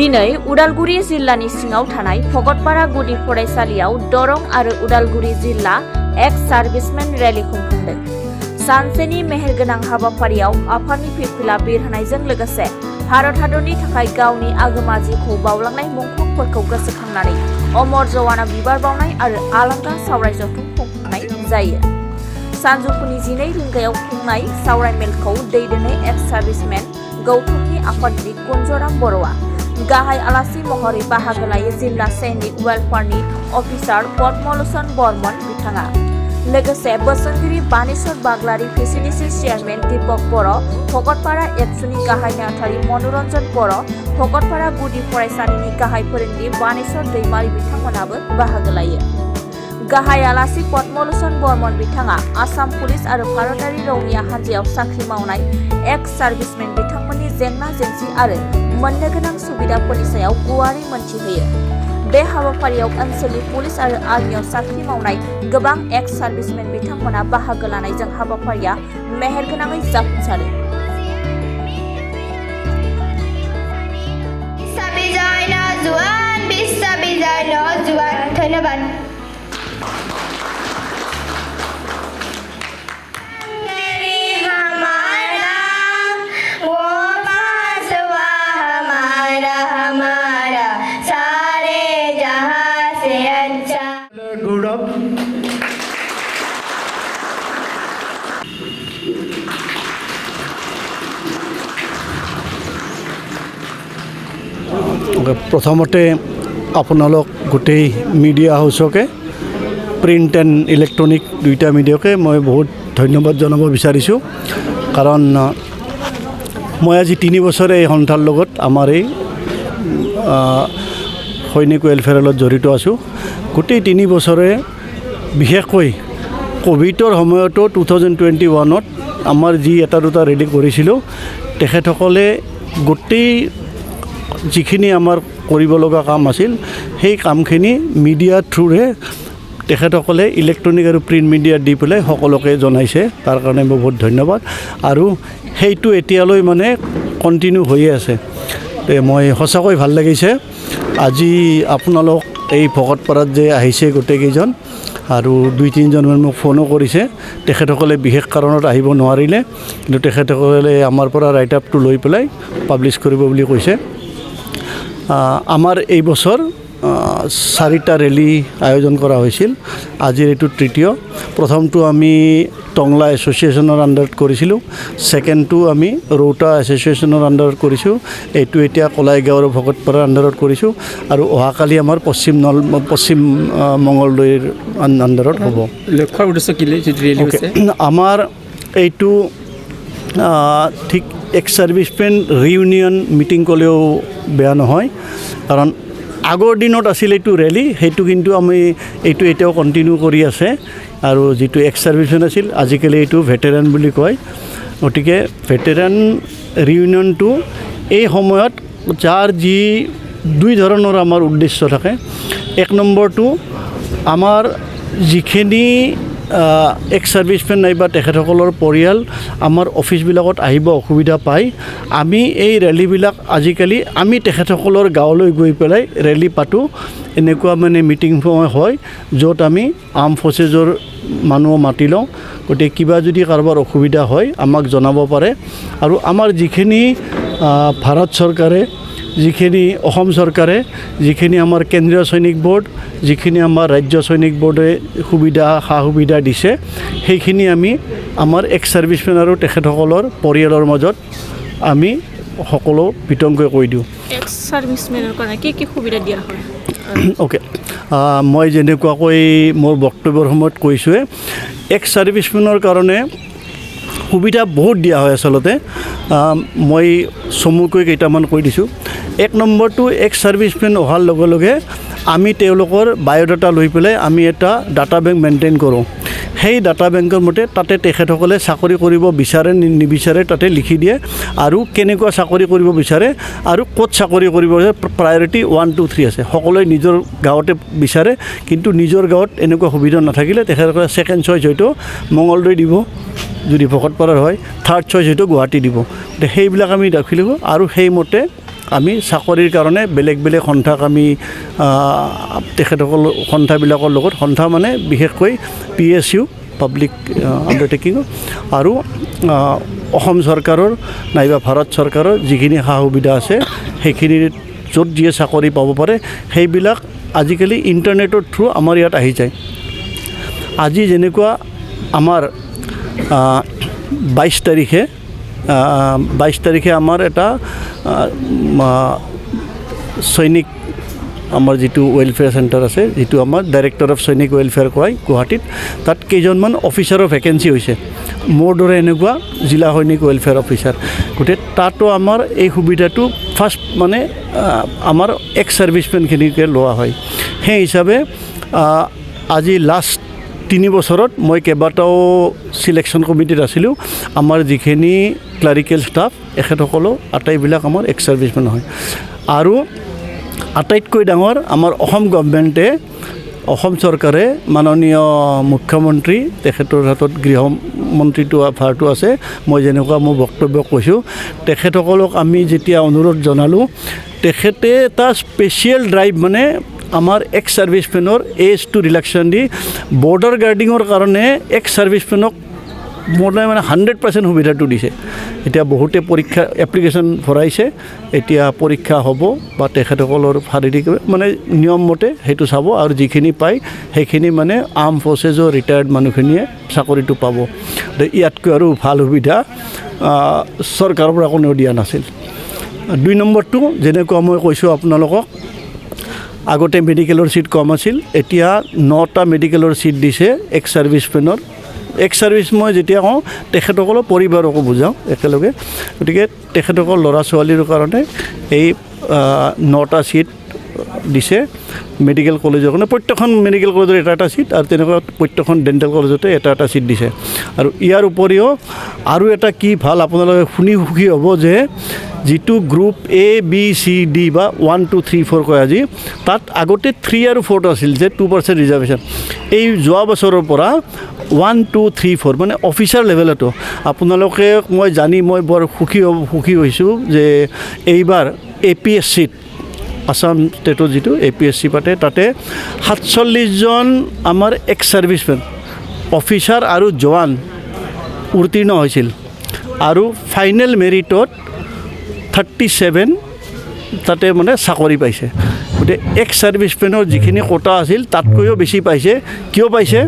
दिनै उदालगुरि जिल्लानि सिङाव थानाय भकटपारा गुदि फरायसालियाव दरं आरो उदालगुरि जिल्ला एक्स सार्भिसमेन रैली खुंफुंदों। सानसेनि मेहेरगोनां हाबाफारियाव आफादनि फिरफिला बिरहोनायजों लोगोसे भारत हादरनि थाखाय गावनि आगोमा जिउखौ बावलांनाय मुंख्लंफोरखौ गोसोखांनानै अमर जवानाव बिबार बावनाय आरो आलांगा सावराय जथुम खुंफुंनाय जायो। सानजौफुनि 12 रिंगायाव खुंनाय सावराय मेलखौ दैदेननाय एक्स सार्भिसमेन गौथुमनि आफादगिरि कुन्जराम बर'आ गाहाय आलासि महरै बाहागो लायो जिल्ला सैनिक वेलफेयारनि अफिसार पद्मलोचन बर्मन बिथाङा। लोगोसे बोसोनगिरि बानेश्वर बाग्लारि फेसिलिटी चेयारमेन दीपक बर', भकटपारा एबसुनि गाहाय नेहाथारि मनोरन्जन बर', भकटपारा गुदि फरायसालिनि गाहाय फोरोंगिरि बानेश्वर दैमारि बिथांमोनाबो बाहागो लायो। गाहाय आलासि पद्मलोचन बर्मन बिथाङा आसाम पुलिस आरो भारतारि रौनिया हान्जायाव साख्रि मावनाय एक्स सार्भिसमेन बिथांमोननि जेंना जेंसि आरो मोननो गोनां सुबिदाफोरनि सायाव गुवारै मोनथिहोयो। बे हाबाफारियाव ओनसोलनि पुलिस आरो आर्मियाव साख्रि मावनाय गोबां एक्स सार्भिसमेन बिथांमोना बाहागो लानायजों हाबाफारिया मेहेरगोनाङै जाफुंसारो। धन्यवाद। प्रथमते आपनालोक गोटेई मीडिया हाउसके प्रिंट एंड इलेक्ट्रनिक दुईटा मीडियाके मैं बहुत धन्यवाद जनाब विचारिছোঁ कारण मैं आज 3 बछरे এই সন্থাৰ লগত আমাৰ এই সৈনিক वेलफेयारत जड़ित आছোঁ। गोटेई 3 बछरे विशेषকৈ कोविडर সময়তো 2021 आमार जी এটা দুটা रेडी কৰিছিলোঁ তেখেতসকলে গোটেই যিখিনি আমাৰ কৰিব লগা কাম আছিল সেই কামখিনি মিডিয়া থ্ৰুৰে তেখেতসকলে ইলেক্ট্ৰনিক আৰু প্ৰিণ্ট মিডিয়া দি পেলাই সকলোকে জনাইছে। তাৰ কাৰণে বহুত ধন্যবাদ আৰু সেইটো এতিয়ালৈ মানে কণ্টিনিউ হৈ আছে। মই সঁচাকৈ ভাল লাগিছে আজি আপোনালোক এই ভকটপাৰাত যে আহিছে গোটেইকেইজন আৰু 2-3জন মোক ফোনো কৰিছে। তেখেতসকলে বিশেষ কাৰণত আহিব নোৱাৰিলে কিন্তু তেখেতসকলে আমাৰ পৰা ৰাইট আপটো লৈ পেলাই পাব্লিছ কৰিব বুলি কৈছে। আমাৰ এই বছৰ 4টা ৰেলী আয়োজন কৰা হৈছিল। আজিৰ এইটো তৃতীয়। প্ৰথমটো আমি টংলা এছ'চিয়েশ্যনৰ আণ্ডাৰত কৰিছিলোঁ, ছেকেণ্ডটো আমি ৰৌতা এছ'চিয়েশ্যনৰ আণ্ডাৰত কৰিছোঁ, এইটো এতিয়া কলাইগাঁও আৰু ভকটপাৰাৰ আণ্ডাৰত কৰিছোঁ আৰু অহাকালি আমাৰ পশ্চিম মঙলদৈৰ আণ্ডাৰত হ'ব। লক্ষ্যৰ উদ্দেশ্য কি আমাৰ এইটো ঠিক एक्स सार्भिसमेन रिउनियन मिटिंग कलेও बेया নহয় कारण আগৰ দিনত আছিল এইটো ৰেলী সেইটো কিন্তু আমি এইটো এতিয়াও কন্টিনিউ কৰি আছে আৰু যেটো एक्स सार्भिसमेन আছিল আজিকালি এইটো ভেটেৰান বুলি কয়। গতিকে ভেটেৰান ৰিউনিয়নটো এই সময়ত যাৰ যি দুই ধৰণৰ আমাৰ উদ্দেশ্য থাকে। এক নম্বৰটো আমাৰ যিখিনি एक्स सार्भिसमेन नाइबा तेखেতসকলৰ পৰিয়াল আমাৰ অফিচবিলাকত আহিব অসুবিধা পায় আমি এই ৰেলীবিলাক আজিকালি আমি তেখেতসকলৰ গাঁৱলৈ গৈ পেলাই ৰেলী পাতোঁ। এনেকুৱা মানে মিটিং হয় য'ত আমি আৰ্ম ফ'ৰ্চেছৰ মানুহ মাতি লওঁ। গতিকে কিবা যদি কাৰোবাৰ অসুবিধা হয় আমাক জনাব পাৰে আৰু আমাৰ যিখিনি ভাৰত চৰকাৰে যিখিনি অসম চৰকাৰে যিখিনি আমাৰ কেন্দ্ৰীয় সৈনিক বোৰ্ড যিখিনি আমাৰ ৰাজ্য সৈনিক বোৰ্ডে সুবিধা সা সুবিধা দিছে সেইখিনি আমি আমাৰ एक्स सार्भिसमेन আৰু তেখেতসকলৰ পৰিয়ালৰ মাজত আমি সকলো বিতংকৈ কৈ দিওঁ। एक्स सार्भिसमेনৰ কাৰণে কি সুবিধা দিয়া হয়? ओके মই যেনেকুৱাকৈ মোৰ বক্তব্যৰ সময়ত কৈছোঁৱে एक्स सार्भिसमेনৰ কাৰণে সুবিধা বহুত দিয়া হয়। আচলতে মই চমুকৈ কেইটামান কৈ দিছোঁ। এক নম্বৰটো एक्स सार्भिसमेन অহাৰ লগে লগে আমি তেওঁলোকৰ বায়োডাটা লৈ পেলাই আমি এটা ডাটা বেংক মেইনটেইন কৰোঁ। সেই ডাটা বেংকৰ মতে তাতে তেখেতসকলে চাকৰি কৰিব বিচাৰে নিবিচাৰে তাতে লিখি দিয়ে আৰু কেনেকুৱা চাকৰি কৰিব বিচাৰে আৰু ক'ত চাকৰি কৰিব প্ৰায়ৰিটি 1, 2, 3 আছে। সকলোৱে নিজৰ গাঁৱতে বিচাৰে কিন্তু নিজৰ গাঁৱত এনেকুৱা সুবিধা নাথাকিলে তেখেতসকলে ছেকেণ্ড চইচ হয়তো মঙলদৈ দিব যদি ভকটপাৰাৰ হয়, থাৰ্ড চইচ হয়তো গুৱাহাটী দিব। সেইবিলাক আমি ৰাখি লিখোঁ আৰু সেইমতে আমি চাকৰিৰ কাৰণে বেলেগ বেলেগ সন্থাক আমি তেখেতসকল সন্থাবিলাকৰ লগত সন্থা মানে বিশেষকৈ PSU পাব্লিক আণ্ডাৰটেকিং আৰু অসম চৰকাৰৰ নাইবা ভাৰত চৰকাৰৰ যিখিনি সা সুবিধা আছে সেইখিনি য'ত যিয়ে চাকৰি পাব পাৰে সেইবিলাক আজিকালি ইণ্টাৰনেটৰ থ্ৰু আমাৰ ইয়াত আহি যায় আজি যেনেকুৱা আমাৰ 22 তাৰিখে আমাৰ এটা সৈনিক আমাৰ যিটো ৱেলফেয়াৰ চেণ্টাৰ আছে যিটো আমাৰ ডাইৰেক্টৰ অফ সৈনিক ৱেলফেয়াৰ কয় গুৱাহাটীত তাত কেইজনমান অফিচাৰৰ ভেকেঞ্চি হৈছে মোৰ দৰে এনেকুৱা জিলা সৈনিক ৱেলফেয়াৰ অফিচাৰ গতিকে তাতো আমাৰ এই সুবিধাটো ফাৰ্ষ্ট মানে আমাৰ এক্স ছাৰ্ভিচমেনখিনিকে লোৱা হয় সেই হিচাপে আজি লাষ্ট 3 বছৰত মই কেইবাটাও সিলেকশ্যন কমিটিত আছিলোঁ আমাৰ যিখিনি ক্লাৰিকেল ষ্টাফ এখেতসকলো আটাইবিলাক আমাৰ এক্স ছাৰ্ভিচমেন হয় আৰু আটাইতকৈ ডাঙৰ আমাৰ অসম গভৰ্ণমেণ্টে অসম চৰকাৰে মাননীয় মুখ্যমন্ত্ৰী তেখেতৰ হাতত গৃহমন্ত্ৰীটো ভাৰটো আছে মই যেনেকুৱা মোৰ বক্তব্য কৈছোঁ তেখেতসকলক আমি যেতিয়া অনুৰোধ জনালোঁ তেখেতে এটা স্পেচিয়েল ড্ৰাইভ মানে আমাৰ এক্স ছাৰ্ভিচমেনৰ এজটো ৰিলেক্সন দি বৰ্ডাৰ গাৰ্ডিঙৰ কাৰণে এক্স ছাৰ্ভিচমেনক মোৰ মানে 100% সুবিধাটো দিছে এতিয়া বহুতে পৰীক্ষা এপ্লিকেশ্যন ভৰাইছে এতিয়া পৰীক্ষা হ'ব বা তেখেতসকলৰ শাৰীৰিক মানে নিয়ম মতে সেইটো চাব আৰু যিখিনি পায় সেইখিনি মানে আৰ্ম ফ'ৰ্চেছৰ ৰিটায়াৰ্ড মানুহখিনিয়ে চাকৰিটো পাব ইয়াতকৈ আৰু ভাল সুবিধা চৰকাৰৰ পৰা কোনেও দিয়া নাছিল 2 নম্বৰটো যেনেকুৱা মই কৈছোঁ আপোনালোকক আগতে মেডিকেলৰ সিট কম আছিল এতিয়া 9টা মেডিকেলৰ সিট দিছে এক্স ছাৰ্ভিচমেনৰ এক্স ছাৰ্ভিচ মই যেতিয়া কওঁ তেখেতসকলৰ পৰিবাৰকো বুজাওঁ একেলগে গতিকে তেখেতসকল ল'ৰা ছোৱালীৰ কাৰণে এই 9টা সিট দিছে মেডিকেল কলেজৰ কাৰণে প্ৰত্যেকখন মেডিকেল কলেজৰ এটা সিট আৰু তেনেকুৱা প্ৰত্যেকখন ডেণ্টেল কলেজতে এটা সিট দিছে আৰু ইয়াৰ উপৰিও আৰু এটা কি ভাল আপোনালোকে শুনি সুখী হ'ব যে যিটো গ্ৰুপ ABCD বা 1 2 3 4 কয় আজি তাত আগতে 3 আৰু 4 আছিল যে 2% ৰিজাৰ্ভেশ্যন এই যোৱা বছৰৰ পৰা 1 2 3 4 মানে অফিচাৰ লেভেলতো আপোনালোকে মই জানি মই বৰ সুখী হৈছোঁ যে এইবাৰ APSCত আসাম ষ্টেটৰ যিটো APSC পাতে তাতে 47জন আমাৰ এক্স ছাৰ্ভিচমেন অফিচাৰ আৰু জৱান উত্তীৰ্ণ হৈছিল আৰু ফাইনেল মেৰিটত 37 তাতে মানে চাকৰি পাইছে গতিকে এক্স ছাৰ্ভিচমেনৰ যিখিনি কোটা আছিল তাতকৈও বেছি পাইছে কিয় পাইছে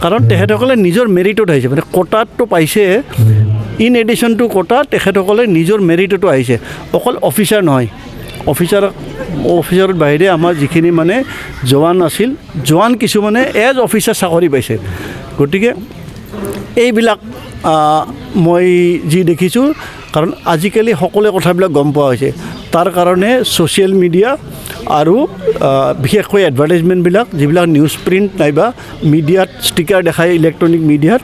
কাৰণ তেখেতসকলে নিজৰ মেৰিটত আহিছে মানে কোটাটো পাইছে ইন এডিশ্যন টু কোটা তেখেতসকলে নিজৰ মেৰিটতো আহিছে অকল অফিচাৰ নহয় অফিচাৰৰ বাহিৰে আমাৰ যিখিনি মানে জৱান আছিল জৱান কিছুমানে এজ অফিচাৰ চাকৰি পাইছে গতিকে এইবিলাক মই যি দেখিছোঁ কাৰণ আজিকালি সকলোৱে কথাবিলাক গম পোৱা হৈছে তাৰ কাৰণে ছ'চিয়েল মিডিয়া আৰু বিশেষকৈ এডভাৰটাইজমেণ্টবিলাক যিবিলাক নিউজ প্ৰিণ্ট নাইবা মিডিয়াত ষ্টিকাৰ দেখায় ইলেক্ট্ৰনিক মিডিয়াত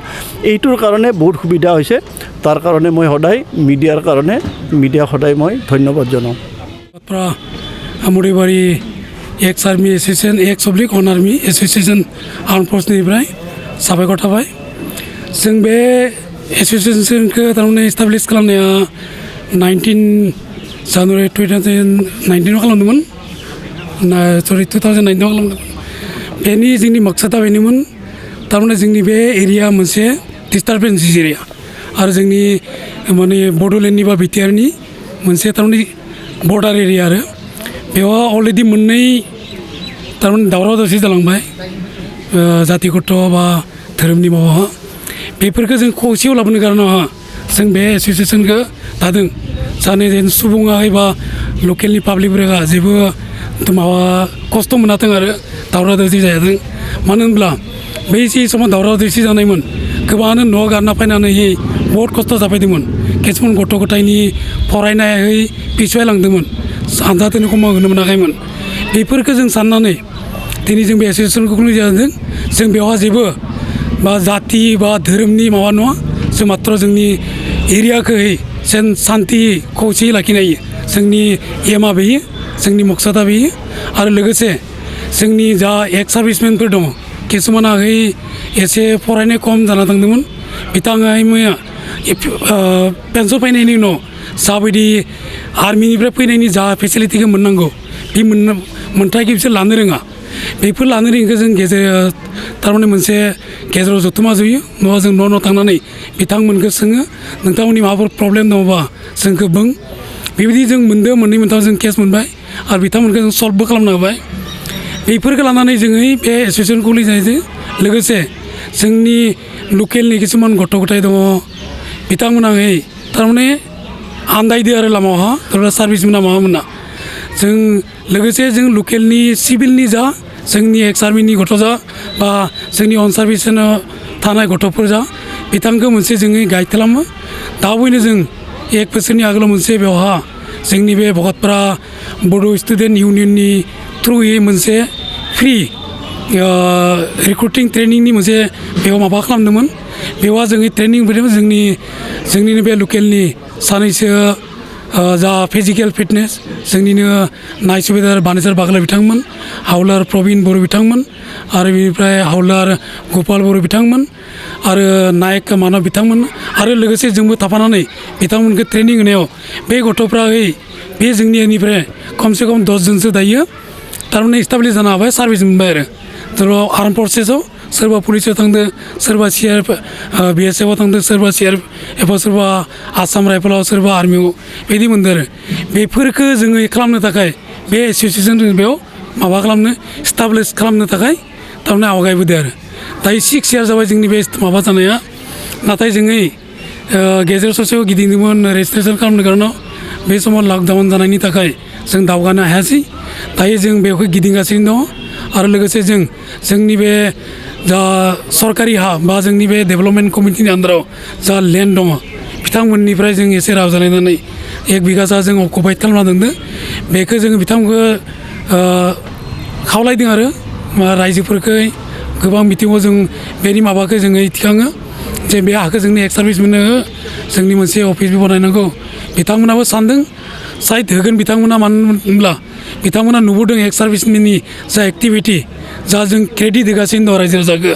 এইটোৰ কাৰণে বহুত সুবিধা হৈছে তাৰ কাৰণে মই সদায় মিডিয়াক সদায় মই ধন্যবাদ জনাওঁ আমৰিবাৰী एक्स आर्मी एसोसिएशन एक्स अब्लिक अन आर्मी एसोसिएशन आर्म फोर्सनिफ्राय साबायखर थाबाय जों बे एसोसिएशनखौ थारमाने एस्टाब्लिश खालामनाया 19 जानुवारि 2019 खालामदोंमोन सरि 2019 खालामदोंमोन बेनि जोंनि मकसदा बेनोमोन थारमाने जोंनि बे एरिया मोनसे डिस्टार्बेन्स एरिया आरो जोंनि माने बड'लेण्डनि बा बिटिआरनि मोनसे थारमाने बर्डार एरिया आरो बेयाव अलरेडि मोननै थारमाने दावराव दावसि जालांबाय जाति गथ' बा धोरोमनि माबा बेफोरखौ जों खौसेयाव लाबोनो कारनाव जों बे एसोसिएशनखौ दादों जाहाथे जेन सुबुङा एबा लकेलनि पाब्लिकफोरा जेबो माबा खस्थ' मोनाथों आरो दावराव दावसि जायाथों मानो होनब्ला बै जि समाव दावराव दावसि जानायमोन गोबाङानो न' गारना फैनानै बहुत खस्थ' जाफैदोंमोन किसुमान गथ' गथायनि फरायनायै पिछुवायलांदोंमोन सानजाथोनखौ मावहोनो मोनाखैमोन बेफोरखौ जों साननानै दिनै जों बे एसोसिएशनखौ खुलिनाय जादों जों बेवहाय जेबो बा जाति बा धोरोमनि माबा नङा जों मात्र जोंनि एरियाखौ जेन शान्ति खौसेयै लाखिनो हायो जोंनि एमआ बेयो जोंनि मकसदा बेयो आरो लोगोसे जोंनि जा एक्स सार्भिसमेनफोर दङ किसुमाना एसे फरायनाय खम जाना थांदोंमोन बिथाङा मैया पेन्सन फैनायनि उनाव जाबायदि आर्मिनिफ्राय फैनायनि जा फेसिलिटिखौ मोननांगौ बे मोनथायखौ बिसोर लानो रोङा बेफोर लानो रोङिखौ जों थारमाने मोनसे गेजेराव जथुमा जयो नङा जों न' थांनानै बिथांमोनखौ सोङो नोंथांमोननि माबाफोर प्रब्लेम दङबा जोंखौ बुं बेबायदि जों मोनदों मोननै मोनथाम जों केस मोनबाय आरो बिथांमोनखौ जों सल्भबो खालामनो हाबाय बेफोरखौ लानानै जोङो बे एस'सियेसन खुलिनायजों लोगोसे जोंनि लकेलनि किसुमान गथ' गथाय दङ बिथांमोनाहै थारमाने आन्दायदो आरो लामायावहा थारमाने सार्भिस मोना माबा मोना जों लोगोसे जों लकेलनि सिभिलनि जा जोंनि एक्स आर्मिनि गथ' जा बा जोंनि अन सार्भिसाव थानाय गथ'फोर जा बिथांखौ मोनसे जोङो गाइड खालामो दावैनो जों 1 बोसोरनि आगोलाव मोनसे बेवहा जोंनि बे भकटपारा बड' स्टुडेन्ट इउनियननि थ्रुयै मोनसे फ्रि रिक्रुटिं ट्रेनिंनि मोनसे बेयाव माबा खालामदोंमोन बेवहा जोङो ट्रेनिं होदोंमोन जोंनिनो बे लकेलनि सानैसो जा फिजिकेल फिटनेस जोंनिनो नाय सुबेदार बानेश्वर बागला बिथांमोन हावलार प्रबिन बर' बिथांमोन आरो बेनिफ्राय हावलार गपाल बर' बिथांमोन आरो नायक मानब बिथांमोन आरो लोगोसे जोंबो थाफानानै बिथांमोनखौ ट्रेनिं होनायाव बे गथ'फ्रा बे जोंनिनिफ्राय खमसे खम 10 जनसो दायो थारमाने इस्टाब्लिश जानो हाबाय सार्भिस मोनबाय आरो जेराव आर्म फर्सेसाव सोरबा पुलिसाव थांदों सोरबा CRF BSFआव थांदों सोरबा CRF सोरबा आसाम राइफलाव सोरबा आर्मियाव बिदि मोनदों आरो बेफोरखौ जोङो खालामनो थाखाय बे एस'सियेसन बेयाव माबा खालामनो इस्टाब्लिश खालामनो थाखाय थारमाने आवगायबोदों आरो दायो 6 इयार जाबाय जोंनि बे माबा जानाया नाथाय जोङो गेजेर ससेयाव गिदिंदोंमोन रेजिस्ट्रेसन खालामनो कारनाव बे समाव लकडाउन जानायनि थाखाय जों दावगानो हायासै दायो जों बेवहाय गिदिंगासिनो दङ आरो लोगोसे जोंनि बे जा सरकारि हा बा जोंनि बे डेभेलपमेन्ट कमिटिनि आन्दाराव जा लेन्ड दङ बिथांमोननिफ्राय जों एसे रायज्लायनानै 1 बिगासा जों अकुपाइड खालामना दोनदों बेखौ जोङो बिथांमोनखौ खावलायदों आरो रायजोफोरखौ गोबां बिथिङाव जों बेनि माबाखौ जोङो थिखाङो जे बे हाखौ जोंनि एक्स सार्भिस मोननो जोंनि मोनसे अफिसबो बानायनांगौ बिथांमोनाबो सानदों साइड होगोन बिथांमोना मानो होनब्ला बिथांमोना नुबोदों एक्स सार्भिसमेननि जा एक्टिभिटि जा जों क्रेडिट होगासिनो दं रायजो राजाखौ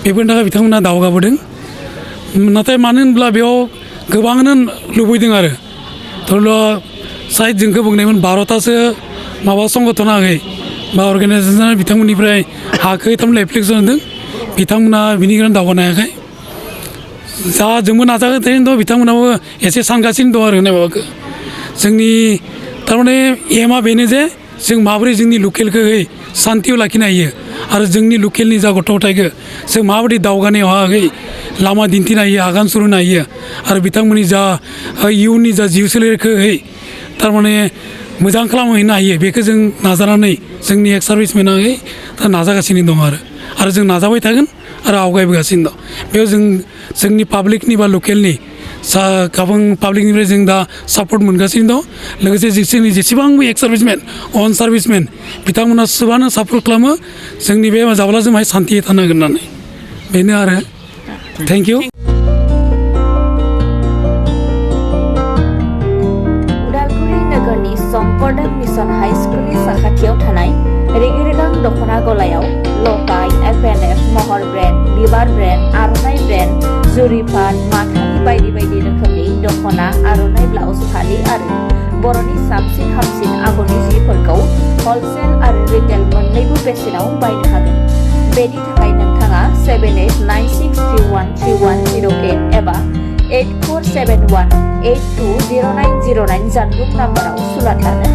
बेफोरनि थाखाय बिथांमोना दावगाबोदों नाथाय मानो होनब्ला बेयाव गोबाङानो लुबैदों आरो धरिल' साइड जोंखौ बुंनायमोन 12तासो माबा संगठना बा अर्गानाइजेसना बिथांमोननिफ्राय हाखौ थारमाने एप्लिकेसन होदों बिथांमोना बिनिखायनो दावगानो हायाखै जा जोंबो नाजागासिनो दं बिथांमोनाबो एसे सानगासिनो दं आरो होननाय माबाखौ जोंनि थारमाने एमआ बेनो जे जों माबोरै जोंनि लकेलखौ सान्तियाव लाखिनो हायो आरो जोंनि लकेलनि जा गथ' गथायखौ जों माबोरै दावगानायाव लामा दिन्थिनो हायो आगान सुरहोनो हायो आरो बिथांमोननि जा इयुननि जा जिउ सोलेरखौ थारमाने मोजां खालामहैनो हायो बेखौ जों नाजानानै जोंनि एक्स सार्भिसमेना नाजागासिनो दं आरो जों नाजाबाय थागोन आरो आवगायबोगासिनो दं बेयाव जोंनि पाब्लिकनि बा लकेलनि गोबां पाब्लिकनिफ्राय जों दा सापर्ट मोनगासिनो दं लोगोसे जोंनि जेसेबांबो एक्स सार्भिसमेन अन सार्भिसमेन बिथांमोना सोबानो सापर्ट खालामो जोंनि बे जाब्ला जों सान्तियै थानो हागोन होननानै बेनो आरो थेंक इउ उदालगुरि नोगोरनि शंकरदेव मिशन हाई स्कुलनि साखाथियाव थानाय रेगे-रेगां दख'ना गलायाव लफाय FNF महर ब्रेन्ड बिबार ब्रेन्ड आर'नाइ ब्रेन्ड जुरिफान माथानि बायदि बायदि रोखोमनि दख'ना आर'नाइ ब्लाउस फालि आरो बर'नि साबसिन हामसिन आगरनि जिफोरखौ हलसेल आरो रिटेल मोन्नैबो बेसेनाव बायनो हागोन बेनि थाखाय नोंथाङा 7896313108 एबा 8471820909 जानबुं नाम्बाराव सुलाद लानो